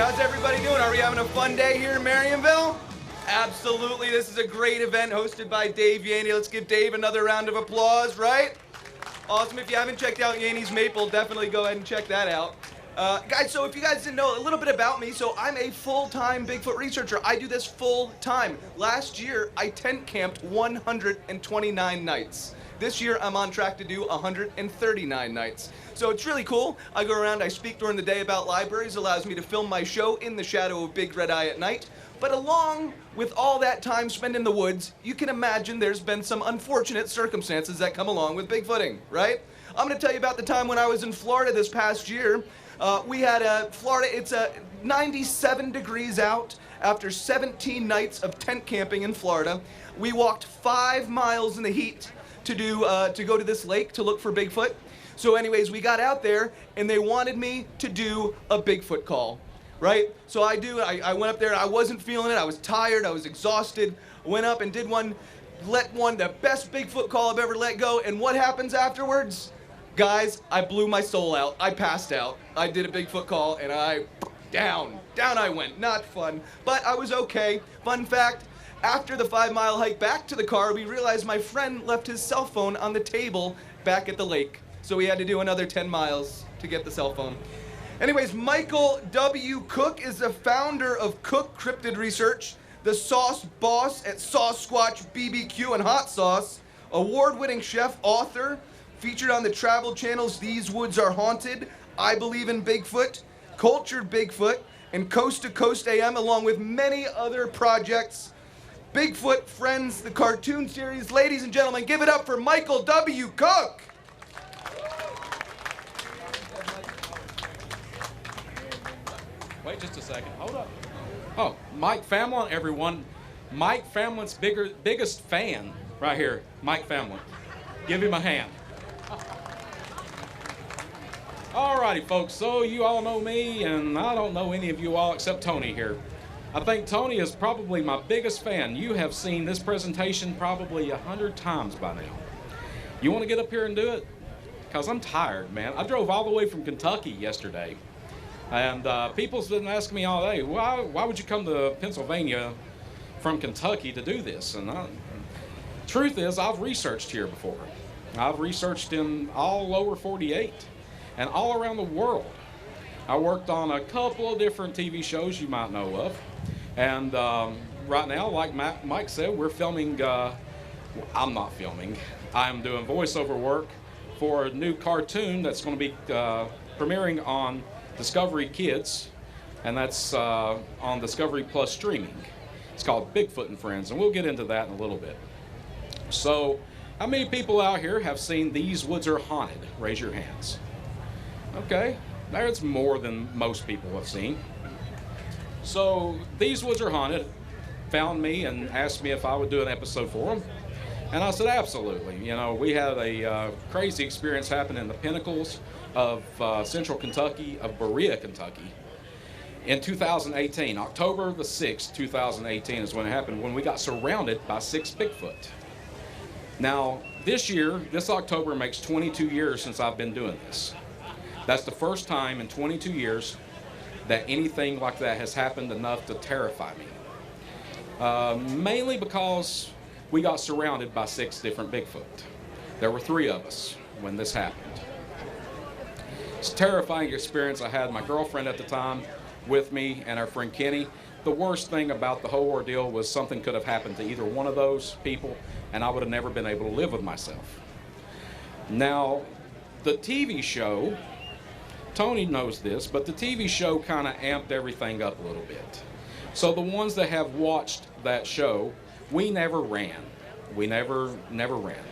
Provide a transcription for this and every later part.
How's everybody doing? Are we having a fun day here in Marienville? Absolutely. This is a great event hosted by Dave Yaney. Let's give Dave another round of applause, right? Awesome. If you haven't checked out Yaney's Maple, definitely go ahead and check that out. Guys, so if you guys didn't know a little bit about me, so I'm a full-time Bigfoot researcher. I do this full-time. Last year, I tent camped 129 nights. This year, I'm on track to do 139 nights. So it's really cool. I go around, I speak during the day about libraries, allows me to film my show in the shadow of Big Red Eye at night. But along with all that time spent in the woods, you can imagine there's been some unfortunate circumstances that come along with Bigfooting, right? I'm gonna tell you about the time when I was in Florida this past year. We had Florida, it's 97 degrees out after 17 nights of tent camping in Florida. We walked 5 miles in the heat to go to this lake to look for Bigfoot. So anyways, we got out there and they wanted me to do a Bigfoot call, right? So I went up there, I wasn't feeling it, I was tired, I was exhausted. I went up and did the best Bigfoot call I've ever let go, and what happens afterwards? Guys, I blew my soul out. I passed out. I did a Bigfoot call and down I went. Not fun, but I was okay. Fun fact, after the 5-mile hike back to the car, we realized my friend left his cell phone on the table back at the lake. So we had to do another 10 miles to get the cell phone. Anyways, Michael W. Cook is the founder of Cook Cryptid Research, the sauce boss at Sauce Squatch BBQ and Hot Sauce, award-winning chef, author, featured on the travel channels These Woods Are Haunted, I Believe in Bigfoot, Cultured Bigfoot, and Coast to Coast AM, along with many other projects. Bigfoot Friends, the cartoon series. Ladies and gentlemen, give it up for Michael W. Cook. Wait just a second. Hold up. Oh, Mike Famlin, everyone. Mike Famlin's biggest fan right here. Mike Famlin. Give him a hand. Alrighty, folks. So you all know me, and I don't know any of you all except Tony here. I think Tony is probably my biggest fan. You have seen this presentation probably 100 times by now. You want to get up here and do it? Because I'm tired, man. I drove all the way from Kentucky yesterday. And people's been asking me all day, why would you come to Pennsylvania from Kentucky to do this? And truth is, I've researched here before. I've researched in all lower 48 and all around the world. I worked on a couple of different TV shows you might know of. And right now, like Mike said, we're filming, I'm not filming, I'm doing voiceover work for a new cartoon that's going to be premiering on Discovery Kids, and that's on Discovery Plus streaming. It's called Bigfoot and Friends, and we'll get into that in a little bit. So, how many people out here have seen These Woods Are Haunted? Raise your hands. Okay, there's more than most people have seen. So, These Woods Are Haunted found me and asked me if I would do an episode for them. And I said, absolutely. You know, we had a crazy experience happen in the pinnacles of central Kentucky, of Berea, Kentucky, in 2018. October the 6th, 2018 is when it happened, when we got surrounded by 6 Bigfoot. Now, this year, this October makes 22 years since I've been doing this. That's the first time in 22 years that anything like that has happened enough to terrify me. Mainly because we got surrounded by 6 different Bigfoot. There were 3 of us when this happened. It's a terrifying experience. I had my girlfriend at the time with me and our friend Kenny. The worst thing about the whole ordeal was something could have happened to either one of those people, and I would have never been able to live with myself. Now, the TV show, Tony knows this, but the TV show kind of amped everything up a little bit. So the ones that have watched that show, we never ran. We never ran.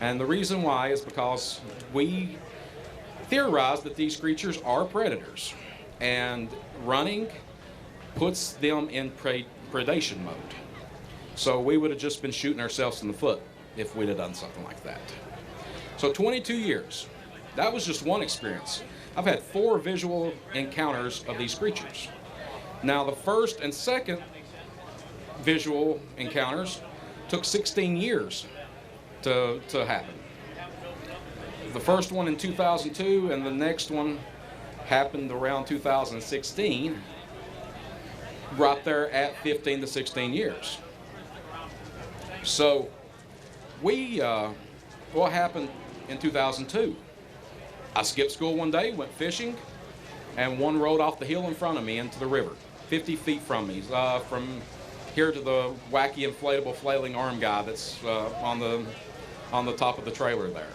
And the reason why is because we theorized that these creatures are predators, and running puts them in predation mode. So we would have just been shooting ourselves in the foot if we'd have done something like that. So 22 years. That was just one experience. I've had 4 visual encounters of these creatures. Now, the first and second visual encounters took 16 years to happen. The first one in 2002, and the next one happened around 2016. right there at 15 to 16 years. So what happened in 2002? I skipped school one day, went fishing, and one rode off the hill in front of me into the river, 50 feet from me, from here to the wacky inflatable flailing arm guy that's on the top of the trailer there.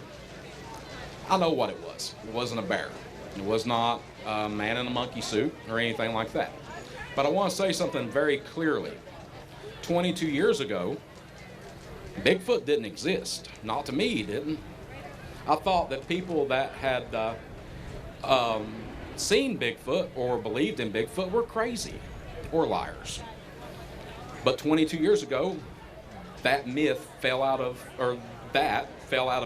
I know what it was. It wasn't a bear. It was not a man in a monkey suit or anything like that. But I want to say something very clearly. 22 years ago, Bigfoot didn't exist. Not to me, he didn't. I thought that people that had seen Bigfoot or believed in Bigfoot were crazy or liars. But 22 years ago, that fell out of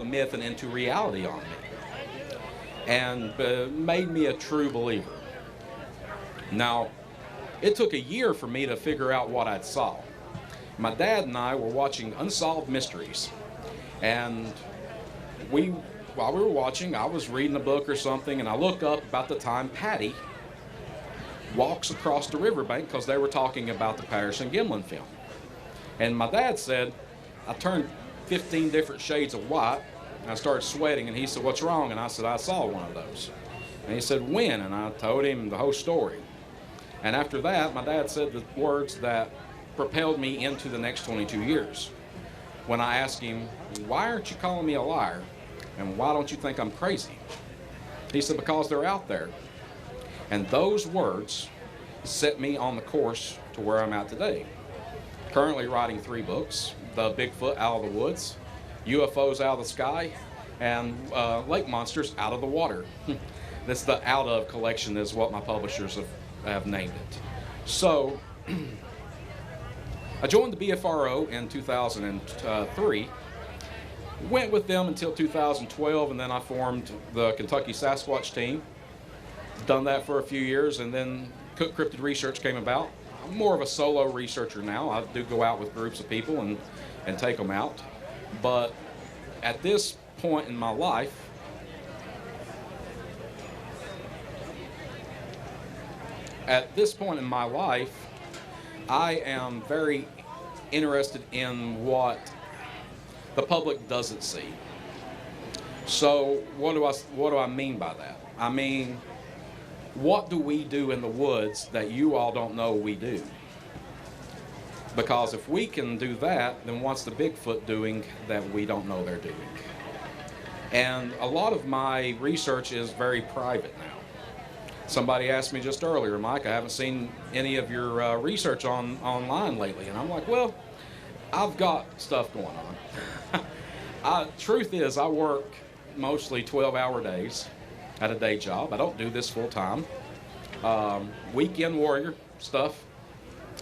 myth and into reality on me, and made me a true believer. Now, it took a year for me to figure out what I'd saw. My dad and I were watching Unsolved Mysteries, and while we were watching, I was reading a book or something, and I look up about the time Patty walks across the riverbank, because they were talking about the Patterson-Gimlin film. And my dad said, I turned 15 different shades of white, and I started sweating, and he said, "What's wrong?" And I said, "I saw one of those." And he said, "When?" And I told him the whole story. And after that, my dad said the words that propelled me into the next 22 years. When I asked him, "Why aren't you calling me a liar? And why don't you think I'm crazy?" He said, "Because they're out there." And those words set me on the course to where I'm at today. Currently writing 3 books: The Bigfoot Out of the Woods, UFOs Out of the Sky, and Lake Monsters Out of the Water. This the Out of collection is what my publishers have named it. So I joined the BFRO in 2003, went with them until 2012, and then I formed the Kentucky Sasquatch team. Done that for a few years, and then Cryptid Research came about. I'm more of a solo researcher now. I do go out with groups of people and take them out. But at this point in my life, I am very interested in what the public doesn't see. So what do I mean by that? I mean, what do we do in the woods that you all don't know we do? Because if we can do that, then what's the Bigfoot doing that we don't know they're doing? And a lot of my research is very private now. Somebody asked me just earlier, "Mike, I haven't seen any of your research online lately." And I'm like, well, I've got stuff going on. Truth is, I work mostly 12-hour days at a day job. I don't do this full time. Weekend warrior stuff.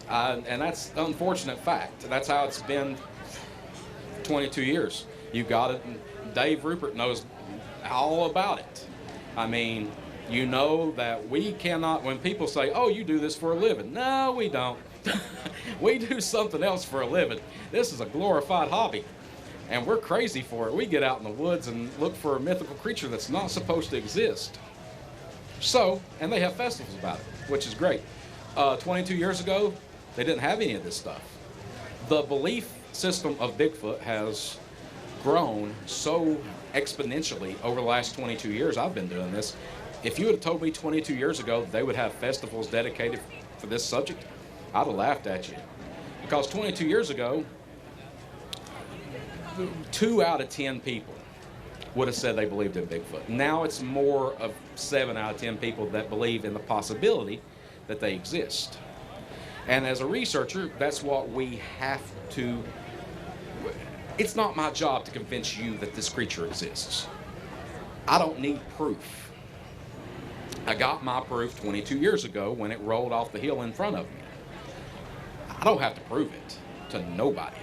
And that's an unfortunate fact. That's how it's been 22 years. You got it. And Dave Rupert knows all about it. I mean, you know that we cannot, when people say, "Oh, you do this for a living." No, we don't. We do something else for a living. This is a glorified hobby, and we're crazy for it. We get out in the woods and look for a mythical creature that's not supposed to exist. So, and they have festivals about it, which is great. 22 years ago, they didn't have any of this stuff. The belief system of Bigfoot has grown so exponentially over the last 22 years I've been doing this. If you had told me 22 years ago they would have festivals dedicated for this subject, I'd have laughed at you. Because 22 years ago, 2 out of 10 people would have said they believed in Bigfoot. Now it's more of 7 out of 10 people that believe in the possibility that they exist. And as a researcher, that's what we have to... It's not my job to convince you that this creature exists. I don't need proof. I got my proof 22 years ago when it rolled off the hill in front of me. I don't have to prove it to nobody.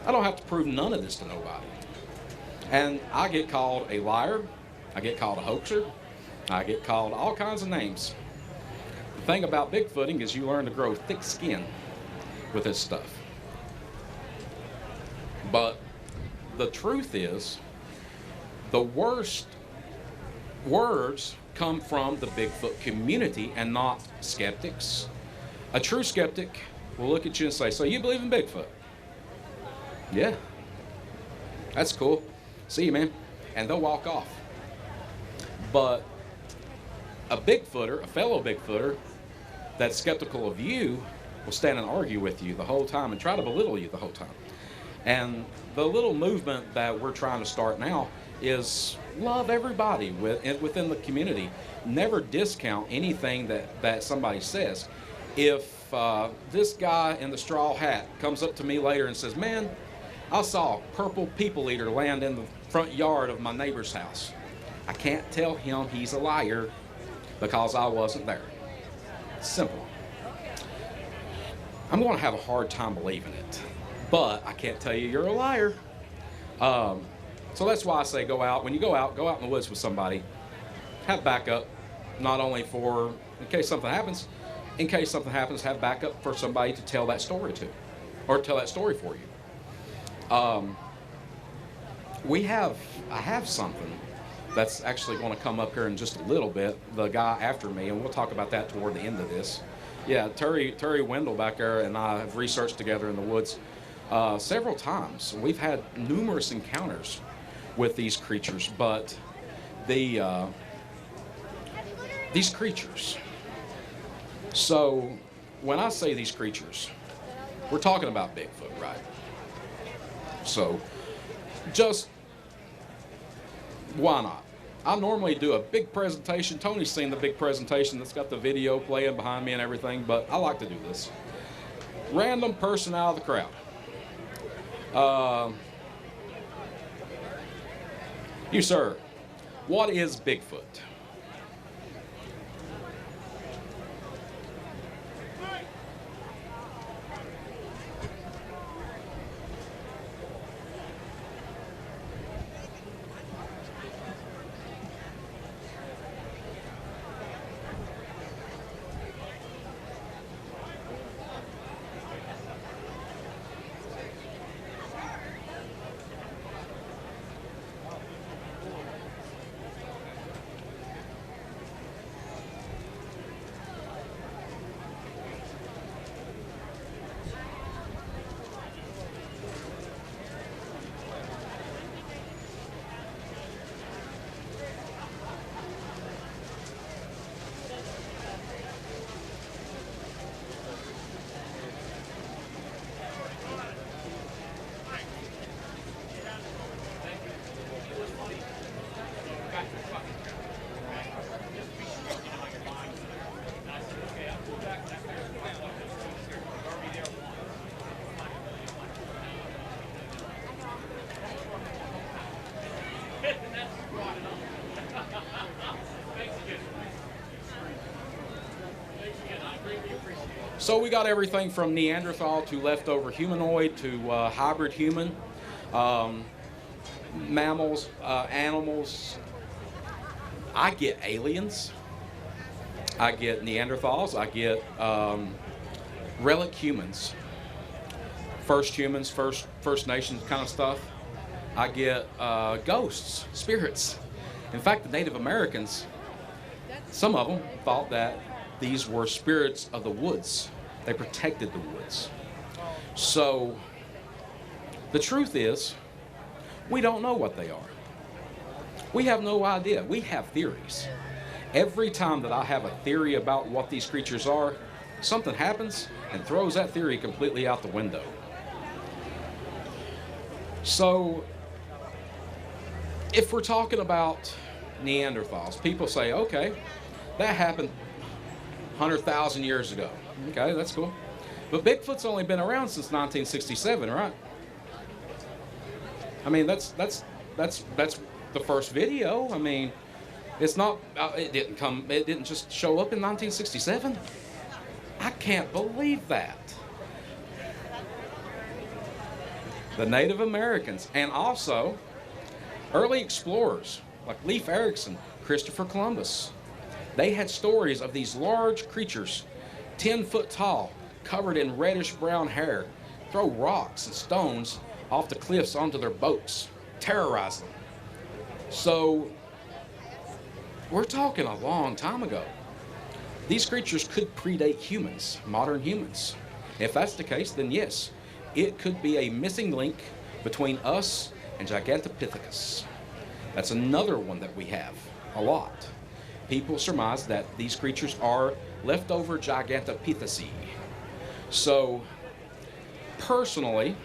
I don't have to prove none of this to nobody. And I get called a liar. I get called a hoaxer. I get called all kinds of names. The thing about Bigfooting is you learn to grow thick skin with this stuff. But the truth is, the worst words come from the Bigfoot community and not skeptics, A true skeptic will look at you and say, so you believe in Bigfoot? Yeah. That's cool. See you, man. And they'll walk off. But a Bigfooter, a fellow Bigfooter, that's skeptical of you will stand and argue with you the whole time and try to belittle you the whole time. And the little movement that we're trying to start now is love everybody within the community. Never discount anything that somebody says. If this guy in the straw hat comes up to me later and says, man, I saw a purple people eater land in the front yard of my neighbor's house, I can't tell him he's a liar because I wasn't there. Simple. I'm going to have a hard time believing it, but I can't tell you you're a liar. So that's why I say go out. When you go out in the woods with somebody. Have backup, not only for in case something happens. In case something happens, have backup for somebody to tell that story to, or tell that story for you. I have something that's actually going to come up here in just a little bit. The guy after me, and we'll talk about that toward the end of this. Yeah, Terry Wendell back there and I have researched together in the woods several times. We've had numerous encounters with these creatures, but these creatures. So when I say these creatures, we're talking about Bigfoot, right? So just why not? I normally do a big presentation. Tony's seen the big presentation that's got the video playing behind me and everything, but I like to do this. Random person out of the crowd. You, sir, what is Bigfoot? So we got everything from Neanderthal to leftover humanoid to hybrid human, mammals, animals. I get aliens. I get Neanderthals. I get relic humans, first Nations kind of stuff. I get ghosts, spirits. In fact, the Native Americans, some of them thought that these were spirits of the woods. They protected the woods. So the truth is, we don't know what they are. We have no idea. We have theories. Every time that I have a theory about what these creatures are, something happens and throws that theory completely out the window. So if we're talking about Neanderthals, people say, okay, that happened 100,000 years ago. Okay, that's cool. But Bigfoot's only been around since 1967, right? I mean, that's the first video. I mean, it's not. It didn't just show up in 1967. I can't believe that. The Native Americans and also early explorers like Leif Erikson, Christopher Columbus. They had stories of these large creatures, 10 foot tall, covered in reddish brown hair, throw rocks and stones off the cliffs onto their boats, terrorize them. So we're talking a long time ago. these creatures could predate humans, modern humans. If that's the case, then yes, it could be a missing link between us and Gigantopithecus. That's another one that we have a lot. People surmise that these creatures are leftover Gigantopitheci. So, personally,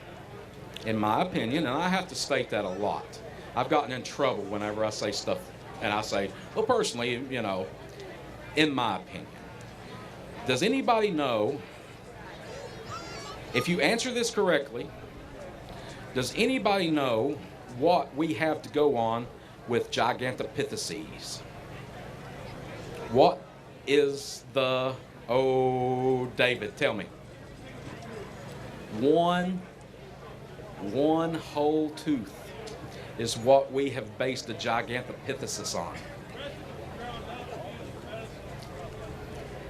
in my opinion, and I have to state that a lot, I've gotten in trouble whenever I say stuff, and I say, well, personally, you know, in my opinion. Does anybody know, if you answer this correctly, does anybody know what we have to go on with Gigantopithecines? What is the, oh, David, tell me. One whole tooth is what we have based the Gigantopithecus on.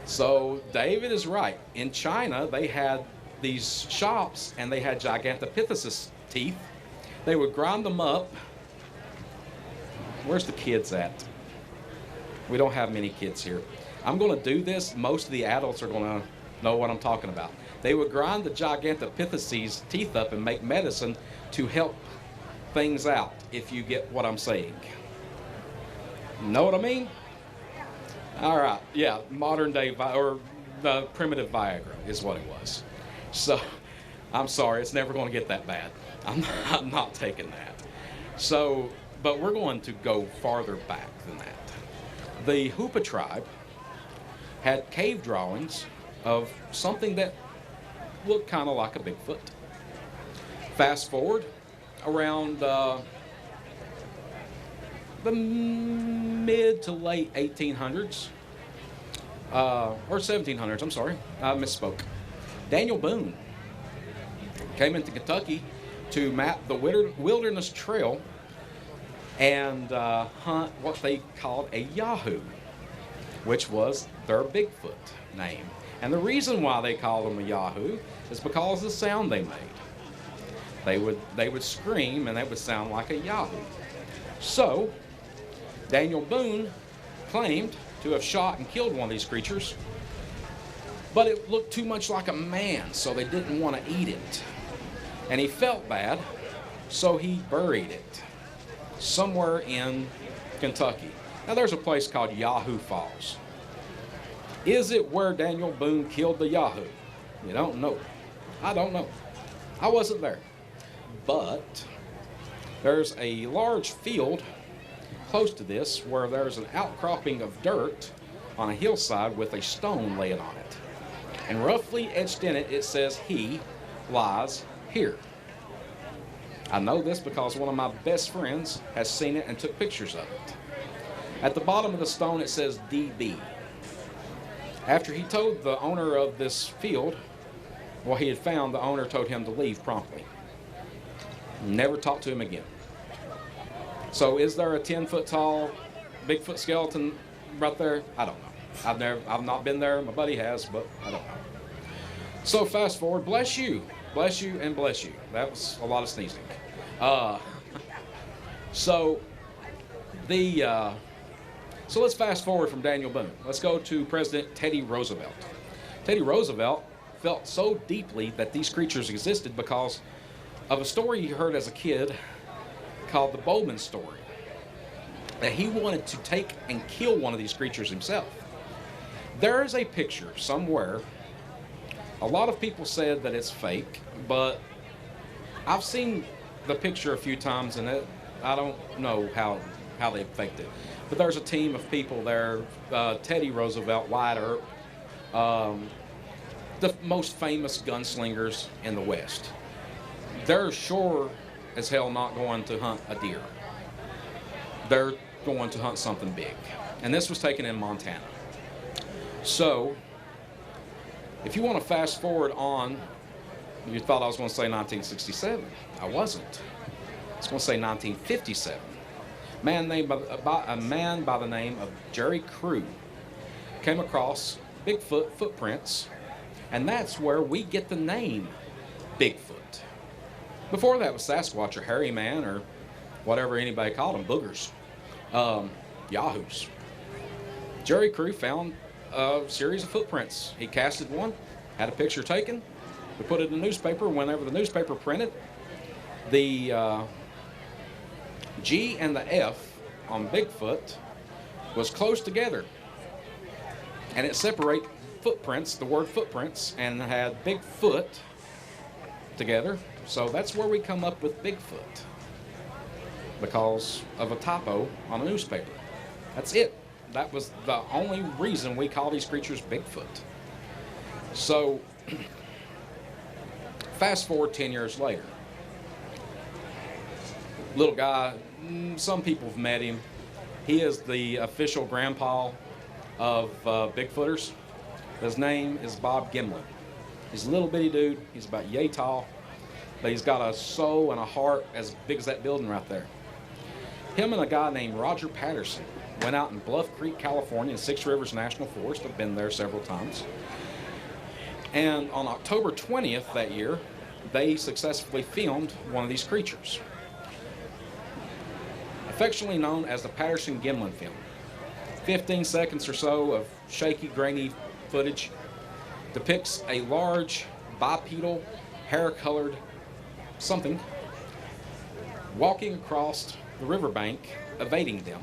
So David is right. In China, they had these shops and they had Gigantopithecus teeth. They would grind them up. Where's the kids at? We don't have many kids here. I'm going to do this. Most of the adults are going to know what I'm talking about. They would grind the Gigantopithecus teeth up and make medicine to help things out, if you get what I'm saying. Know what I mean? All right, yeah, modern day, or primitive Viagra is what it was. So, I'm sorry, it's never going to get that bad. I'm not taking that. So, but we're going to go farther back than that. The Hoopa tribe had cave drawings of something that looked kind of like a Bigfoot. Fast forward around the mid to late 1800s, or 1700s, I'm sorry, I misspoke. Daniel Boone came into Kentucky to map the Wilderness Trail and hunt what they called a Yahoo, which was their Bigfoot name. And the reason why they called them a Yahoo is because of the sound they made. They would scream and they would sound like a Yahoo. So, Daniel Boone claimed to have shot and killed one of these creatures, but it looked too much like a man, so they didn't want to eat it. And he felt bad, so he buried it somewhere in Kentucky. Now there's a place called Yahoo Falls. Is it where Daniel Boone killed the Yahoo? You don't know. I don't know. I wasn't there. But there's a large field close to this where there's an outcropping of dirt on a hillside with a stone laying on it. And roughly etched in it, it says, "He lies here." I know this because one of my best friends has seen it and took pictures of it. At the bottom of the stone, it says DB. After he told the owner of this field what he had found, the owner told him to leave promptly. Never talked to him again. So is there a 10-foot tall Bigfoot skeleton right there? I don't know. I've not been there. My buddy has, but I don't know. So fast forward, bless you, and bless you. That was a lot of sneezing. So let's fast forward from Daniel Boone. Let's go to President Teddy Roosevelt. Teddy Roosevelt felt so deeply that these creatures existed because of a story he heard as a kid called the Bowman story, that he wanted to take and kill one of these creatures himself. There is a picture somewhere. A lot of people said that it's fake, but I've seen the picture a few times, and I don't know how they faked it. But there's a team of people there, Teddy Roosevelt, Wyatt Earp, the most famous gunslingers in the West. They're sure as hell not going to hunt a deer. They're going to hunt something big. And this was taken in Montana. So, if you want to fast forward on, you thought I was going to say 1967. I wasn't. I was going to say 1957. A man by the name of Jerry Crew came across Bigfoot footprints, and that's where we get the name Bigfoot. Before that was Sasquatch or Hairy Man or whatever anybody called them, boogers, yahoos. Jerry Crew found a series of footprints. He casted one, had a picture taken, we put it in the newspaper. Whenever the newspaper printed, the G and the F on Bigfoot was close together, and it separated footprints, the word footprints, and had Bigfoot together. So that's where we come up with Bigfoot, because of a typo on a newspaper. That's it. That was the only reason we call these creatures Bigfoot. So fast forward 10 years later. Little guy, some people have met him. He is the official grandpa of Bigfooters. His name is Bob Gimlin. He's a little bitty dude. He's about yay tall, but he's got a soul and a heart as big as that building right there. Him and a guy named Roger Patterson went out in Bluff Creek, California, in Six Rivers National Forest. I've been there several times. And on October 20th that year, they successfully filmed one of these creatures, affectionately known as the Patterson-Gimlin film. 15 seconds or so of shaky, grainy footage depicts a large, bipedal, hair-colored something walking across the riverbank, evading them.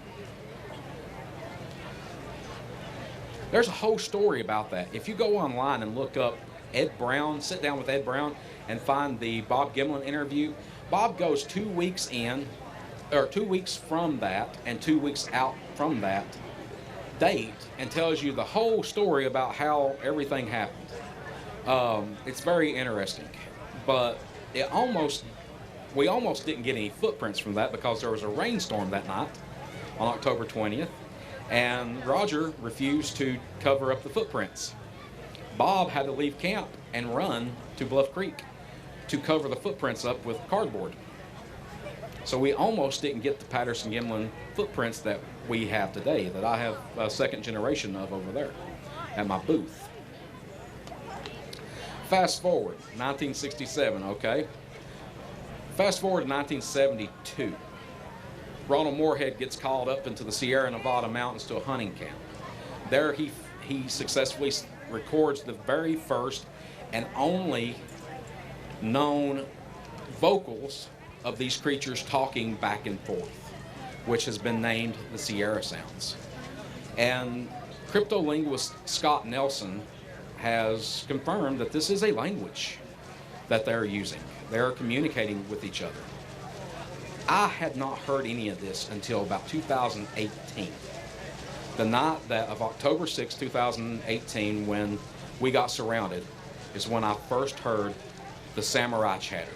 There's a whole story about that. If you go online and look up Ed Brown, sit down with Ed Brown and find the Bob Gimlin interview, Bob goes 2 weeks in, or 2 weeks from that and 2 weeks out from that date, and tells you the whole story about how everything happened. It's very interesting, but we almost didn't get any footprints from that because there was a rainstorm that night on October 20th, and Roger refused to cover up the footprints. Bob had to leave camp and run to Bluff Creek to cover the footprints up with cardboard. So we almost didn't get the Patterson-Gimlin footprints that we have today, that I have a second generation of over there at my booth. Fast forward, 1967, okay? Fast forward to 1972. Ronald Moorhead gets called up into the Sierra Nevada mountains to a hunting camp. There he successfully records the very first and only known vocals of these creatures talking back and forth, which has been named the Sierra Sounds. And cryptolinguist Scott Nelson has confirmed that this is a language that they're using. They're communicating with each other. I had not heard any of this until about 2018. The night of October 6, 2018, when we got surrounded, is when I first heard the samurai chatter.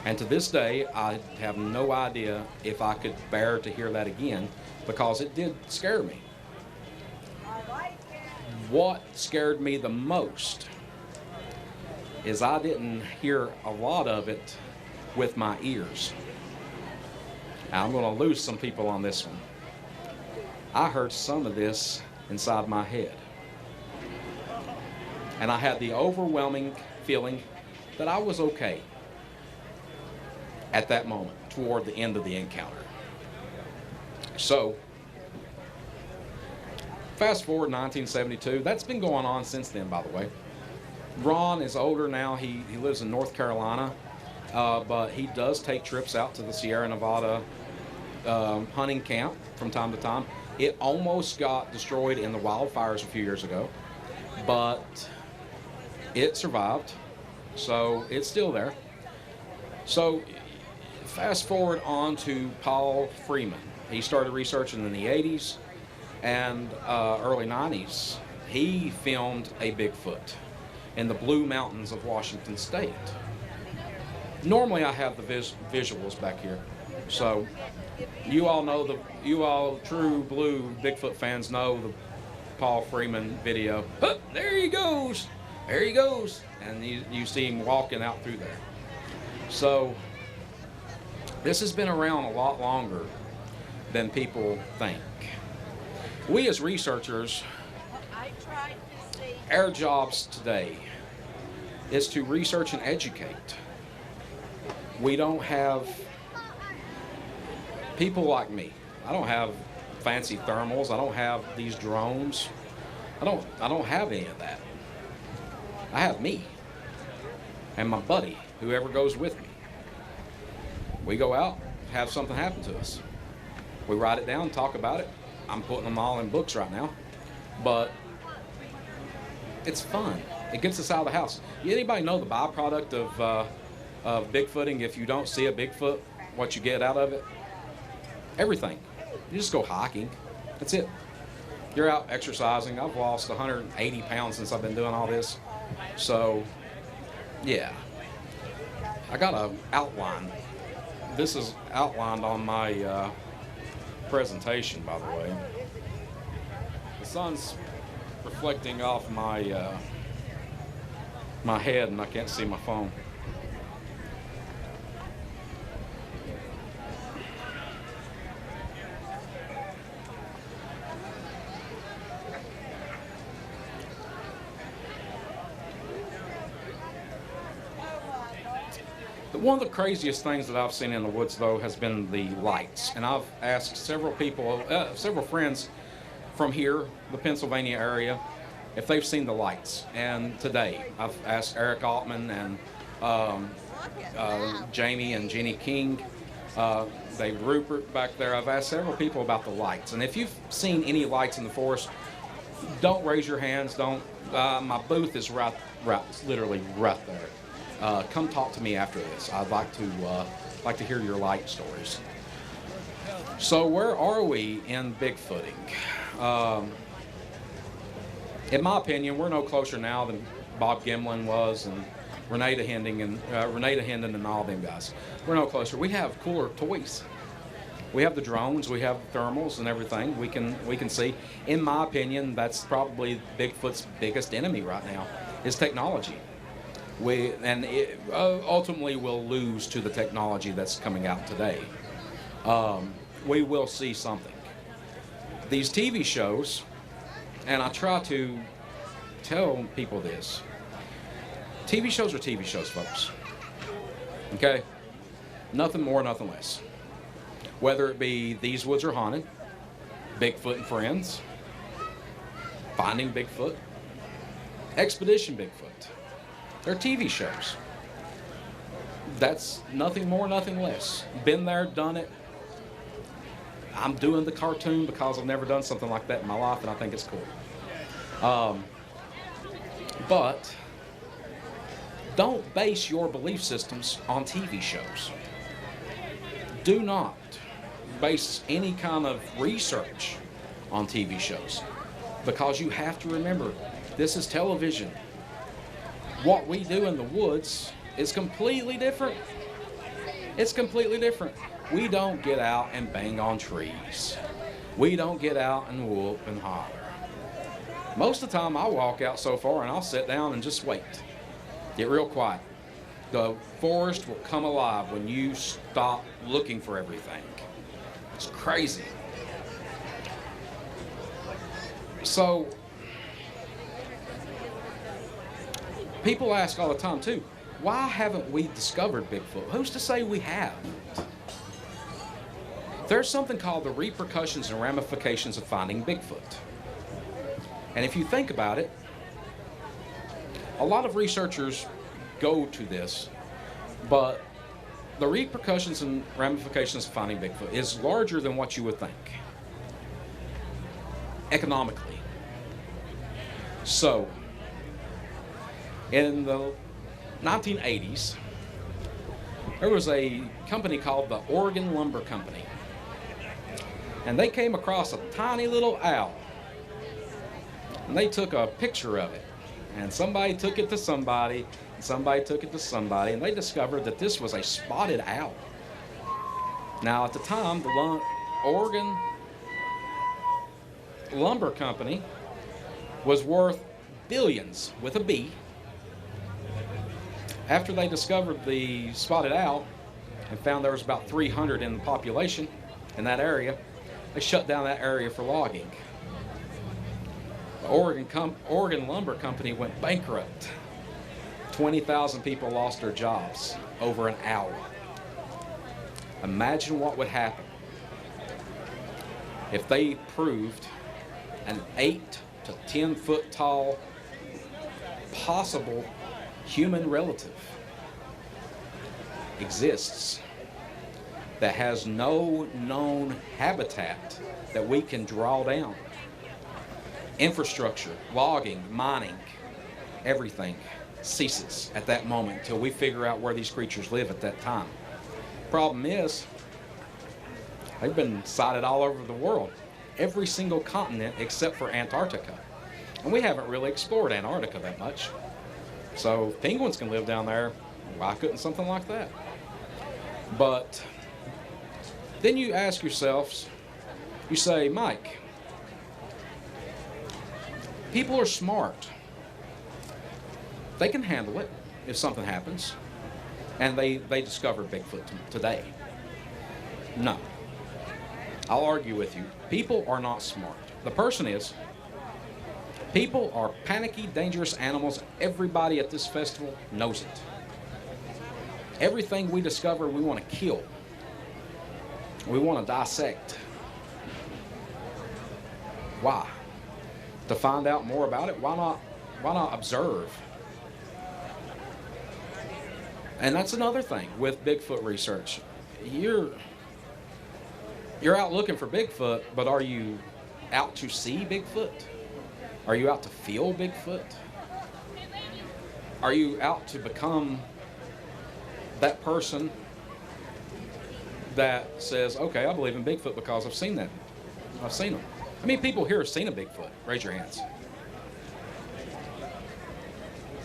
And to this day, I have no idea if I could bear to hear that again, because it did scare me. What scared me the most is I didn't hear a lot of it with my ears. Now, I'm going to lose some people on this one. I heard some of this inside my head. And I had the overwhelming feeling that I was okay at that moment, toward the end of the encounter. So, fast forward 1972. That's been going on since then, by the way. Ron is older now. He lives in North Carolina, but he does take trips out to the Sierra Nevada hunting camp from time to time. It almost got destroyed in the wildfires a few years ago, but it survived, so it's still there. So fast forward on to Paul Freeman. He started researching in the 80s and early 90s. He filmed a Bigfoot in the Blue Mountains of Washington State. Normally I have the visuals back here, so you all true blue Bigfoot fans know the Paul Freeman video. Oh, there he goes, and you see him walking out through there. So this has been around a lot longer than people think. We as researchers, our jobs today is to research and educate. We don't have people like me. I don't have fancy thermals. I don't have these drones. I don't have any of that. I have me and my buddy, whoever goes with me. We go out, have something happen to us. We write it down, talk about it. I'm putting them all in books right now, but it's fun. It gets us out of the house. Anybody know the byproduct of Bigfooting? If you don't see a Bigfoot, what you get out of it? Everything. You just go hiking. That's it. You're out exercising. I've lost 180 pounds since I've been doing all this. So, yeah. I got an outline. This is outlined on my presentation, by the way. The sun's reflecting off my my head, and I can't see my phone. One of the craziest things that I've seen in the woods, though, has been the lights. And I've asked several people, several friends from here, the Pennsylvania area, if they've seen the lights. And today, I've asked Eric Altman and Jamie and Jeannie King, Dave Rupert back there. I've asked several people about the lights. And if you've seen any lights in the forest, don't raise your hands. Don't. My booth is literally right there. Come talk to me after this. I'd like to hear your light stories. So where are we in Bigfooting? In my opinion, we're no closer now than Bob Gimlin was and Renata Hendon and all them guys. We're no closer. We have cooler toys. We have the drones, we have thermals and everything. We can see. In my opinion, that's probably Bigfoot's biggest enemy right now is technology. Ultimately we'll lose to the technology that's coming out today. We will see something. These TV shows, and I try to tell people this, TV shows are TV shows, folks. Okay? Nothing more, nothing less. Whether it be These Woods Are Haunted, Bigfoot and Friends, Finding Bigfoot, Expedition Bigfoot. They're TV shows. That's nothing more, nothing less. Been there, done it. I'm doing the cartoon because I've never done something like that in my life, and I think it's cool. But don't base your belief systems on TV shows. Do not base any kind of research on TV shows, because you have to remember, this is television. What we do in the woods is completely different. It's completely different. We don't get out and bang on trees. We don't get out and whoop and holler. Most of the time I walk out so far and I'll sit down and just wait. Get real quiet. The forest will come alive when you stop looking for everything. It's crazy. So, people ask all the time too, why haven't we discovered Bigfoot? Who's to say we have? There's something called the repercussions and ramifications of finding Bigfoot. And if you think about it, a lot of researchers go to this, but the repercussions and ramifications of finding Bigfoot is larger than what you would think, economically. So, in the 1980s, there was a company called the Oregon Lumber Company, and they came across a tiny little owl, and they took a picture of it, and somebody took it to somebody, and somebody took it to somebody, and they discovered that this was a spotted owl. Now, at the time, the Oregon Lumber Company was worth billions, with a B. After they discovered the spotted owl and found there was about 300 in the population in that area, they shut down that area for logging. The Oregon Lumber Company went bankrupt. 20,000 people lost their jobs over an owl. Imagine what would happen if they proved an 8 to 10-foot tall possible human relative exists that has no known habitat that we can draw down. Infrastructure, logging, mining, everything ceases at that moment until we figure out where these creatures live at that time. Problem is, they've been sighted all over the world, every single continent except for Antarctica. And we haven't really explored Antarctica that much. So penguins can live down there. Why couldn't something like that? But then you ask yourselves, you say, Mike, people are smart. They can handle it if something happens. And they discover Bigfoot today. No. I'll argue with you. People are not smart. The person is. People are panicky, dangerous animals. Everybody at this festival knows it. Everything we discover, we want to kill. We want to dissect. Why? To find out more about it? Why not observe? And that's another thing with Bigfoot research. You're out looking for Bigfoot, but are you out to see Bigfoot? Are you out to feel Bigfoot? Are you out to become that person that says, okay, I believe in Bigfoot because I've seen that. I've seen them. How many people here have seen a Bigfoot? Raise your hands.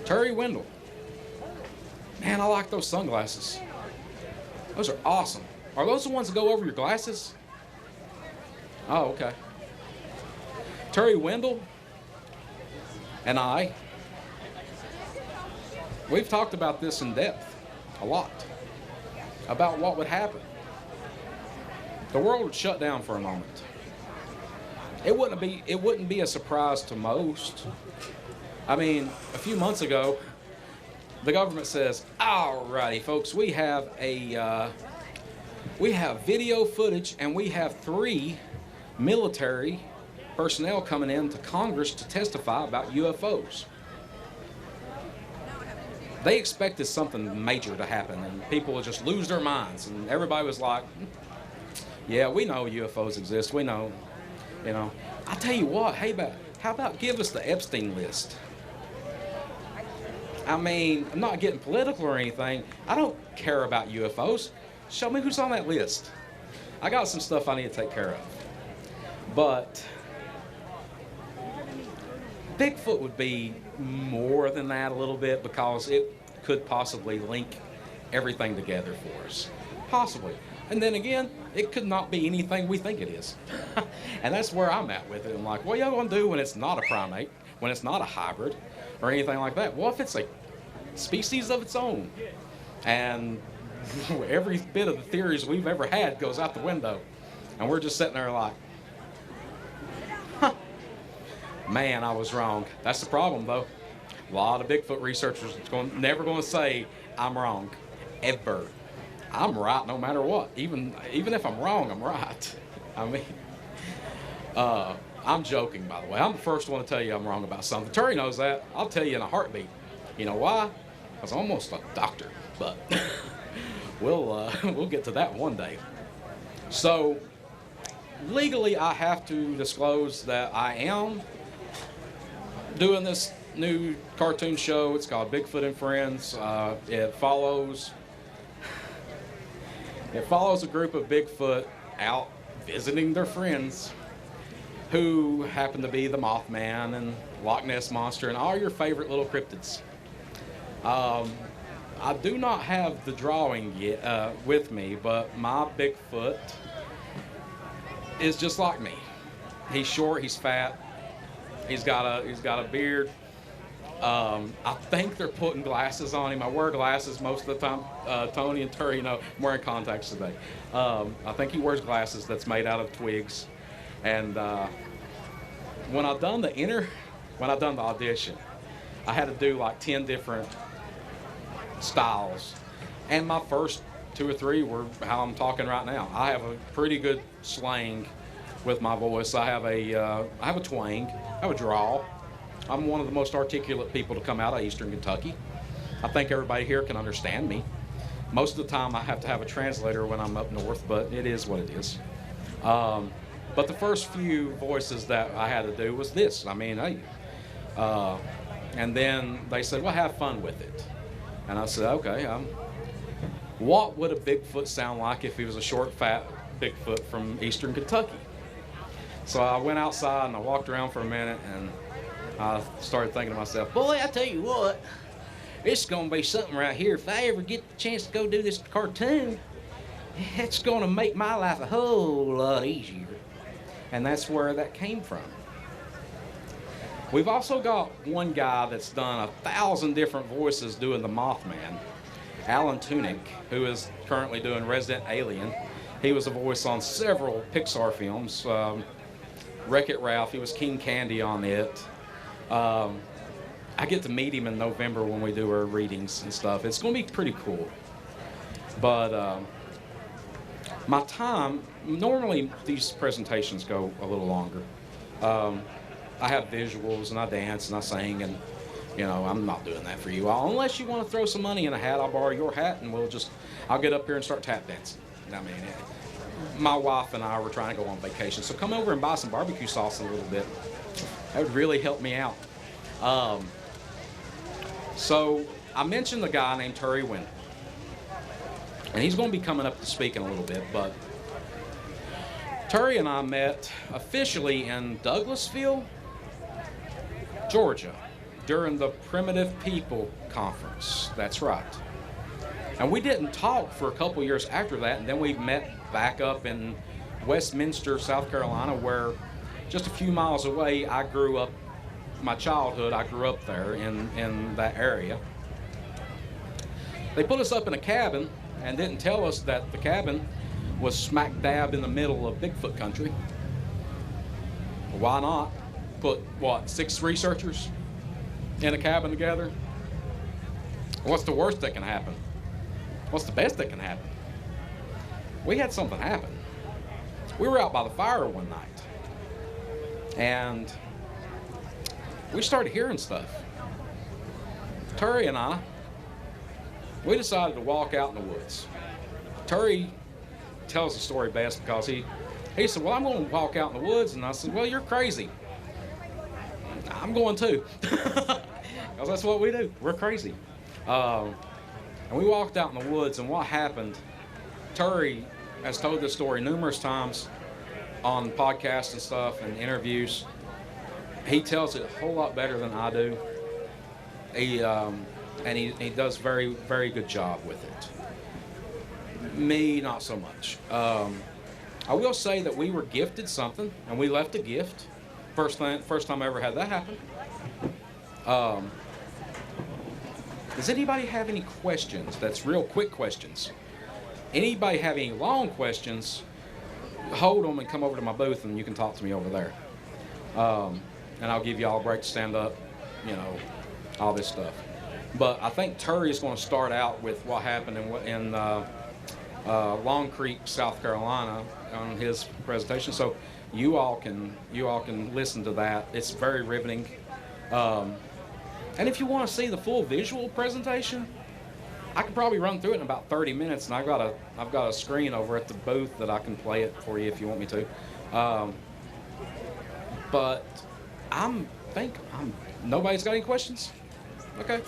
Terry Wendell. Man, I like those sunglasses. Those are awesome. Are those the ones that go over your glasses? Oh, okay. Terry Wendell and I, we've talked about this in depth, a lot, about what would happen. The world would shut down for a moment. It wouldn't be a surprise to most. I mean, a few months ago, the government says, "Alrighty, folks, we have video footage, and we have 3 military personnel coming in to Congress to testify about UFOs." They expected something major to happen, and people would just lose their minds, and everybody was like, "Yeah, we know UFOs exist. We know, you know." I tell you what, how about give us the Epstein list? I mean, I'm not getting political or anything. I don't care about UFOs. Show me who's on that list. I got some stuff I need to take care of. But Bigfoot would be more than that a little bit, because it could possibly link everything together for us. Possibly. And then again, it could not be anything we think it is. And that's where I'm at with it. I'm like, what y'all gonna do when it's not a primate, when it's not a hybrid, or anything like that? Well, if it's a species of its own, and every bit of the theories we've ever had goes out the window, and we're just sitting there like, huh, man, I was wrong. That's the problem, though. A lot of Bigfoot researchers never going to say I'm wrong, ever. I'm right no matter what. Even if I'm wrong, I'm right. I mean, I'm joking, by the way. I'm the first one to tell you I'm wrong about something. Terry knows that. I'll tell you in a heartbeat. You know why? I was almost a doctor, but we'll get to that one day. So legally, I have to disclose that I am doing this new cartoon show. It's called Bigfoot and Friends. It follows a group of Bigfoot out visiting their friends, who happen to be the Mothman and Loch Ness Monster and all your favorite little cryptids. I do not have the drawing yet with me, but my Bigfoot is just like me. He's short, he's fat, he's got a beard. I think they're putting glasses on him. I wear glasses most of the time. Tony and Terry, I'm wearing contacts today. I think he wears glasses that's made out of twigs. And when I done the audition, I had to do like 10 different styles. And my first 2 or 3 were how I'm talking right now. I have a pretty good slang with my voice. I have a twang, I have a drawl. I'm one of the most articulate people to come out of Eastern Kentucky. I think everybody here can understand me. Most of the time I have to have a translator when I'm up north, but it is what it is. But the first few voices that I had to do was this. I mean, and then they said, well, have fun with it. And I said, okay, what would a Bigfoot sound like if he was a short, fat Bigfoot from Eastern Kentucky? So I went outside and I walked around for a minute and I started thinking to myself, boy, I tell you what, it's going to be something right here. If I ever get the chance to go do this cartoon, it's going to make my life a whole lot easier. And that's where that came from. We've also got one guy that's done 1,000 different voices doing the Mothman, Alan Tudyk, who is currently doing Resident Alien. He was a voice on several Pixar films. Wreck-It Ralph, he was King Candy on it. I get to meet him in November when we do our readings and stuff. It's going to be pretty cool. But my time, normally these presentations go a little longer. I have visuals and I dance and I sing, and you know, I'm not doing that for you all. Unless you want to throw some money in a hat, I'll borrow your hat and I'll get up here and start tap dancing. I mean, my wife and I were trying to go on vacation, so come over and buy some barbecue sauce in a little bit. That would really help me out. So I mentioned a guy named Terry Wynn, and he's going to be coming up to speak in a little bit, but Terry and I met officially in Douglasville, Georgia, during the Primitive People Conference. That's right. And we didn't talk for a couple years after that, and then we met back up in Westminster, South Carolina, where just a few miles away, I grew up, my childhood, I grew up there in that area. They put us up in a cabin and didn't tell us that the cabin was smack dab in the middle of Bigfoot country. Why not put, 6 researchers in a cabin together? What's the worst that can happen? What's the best that can happen? We had something happen. We were out by the fire one night, and we started hearing stuff. Terry and I, we decided to walk out in the woods. Terry tells the story best because he said, well, I'm going to walk out in the woods. And I said, well, you're crazy. I'm going too. Because that's what we do. We're crazy. And we walked out in the woods, and what happened, Terry has told this story numerous times on podcasts and stuff and interviews. He tells it a whole lot better than I do. He does very, very good job with it. Me, not so much. I will say that we were gifted something, and we left a gift. First time I ever had that happen. Does anybody have any questions? That's real quick questions. Anybody have any long questions, hold them and come over to my booth and you can talk to me over there. And I'll give you all a break to stand up, you know, all this stuff. But I think Terry is going to start out with what happened in Long Creek, South Carolina, on his presentation. So you all can listen to that. It's very riveting. And if you want to see the full visual presentation, I could probably run through it in about 30 minutes, and I've got a screen over at the booth that I can play it for you if you want me to. But nobody's got any questions? Okay.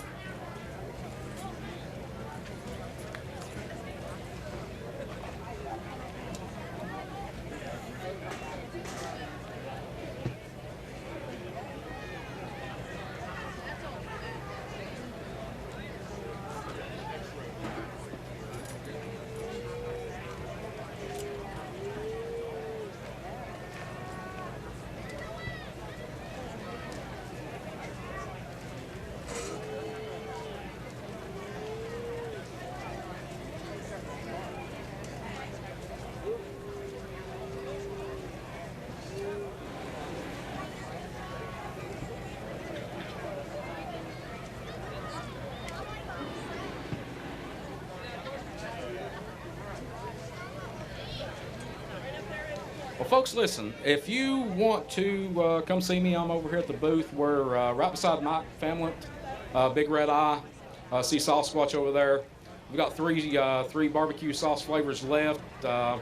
Well, folks, listen, if you want to come see me, I'm over here at the booth. We're right beside Mike Famlant, Big Red Eye. See Sasquatch over there. We've got three barbecue sauce flavors left. I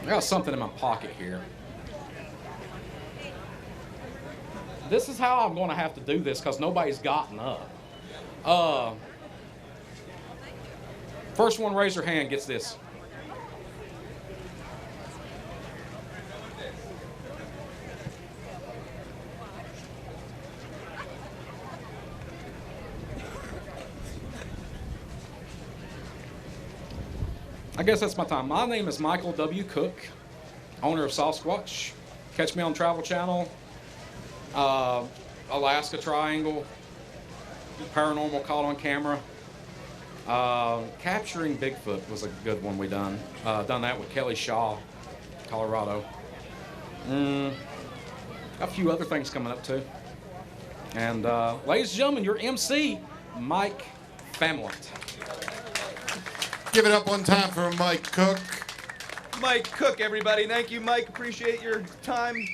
got something in my pocket here. This is how I'm going to have to do this because nobody's gotten up. First one, raise their hand, gets this. I guess that's my time. My name is Michael W. Cook, owner of Sasquatch. Catch me on Travel Channel, Alaska Triangle, Paranormal Caught on Camera. Capturing Bigfoot was a good one we done. Done that with Kelly Shaw, Colorado. A few other things coming up too. And ladies and gentlemen, your MC, Mike Famlant. Give it up one time for Mike Cook. Mike Cook, everybody. Thank you, Mike. Appreciate your time.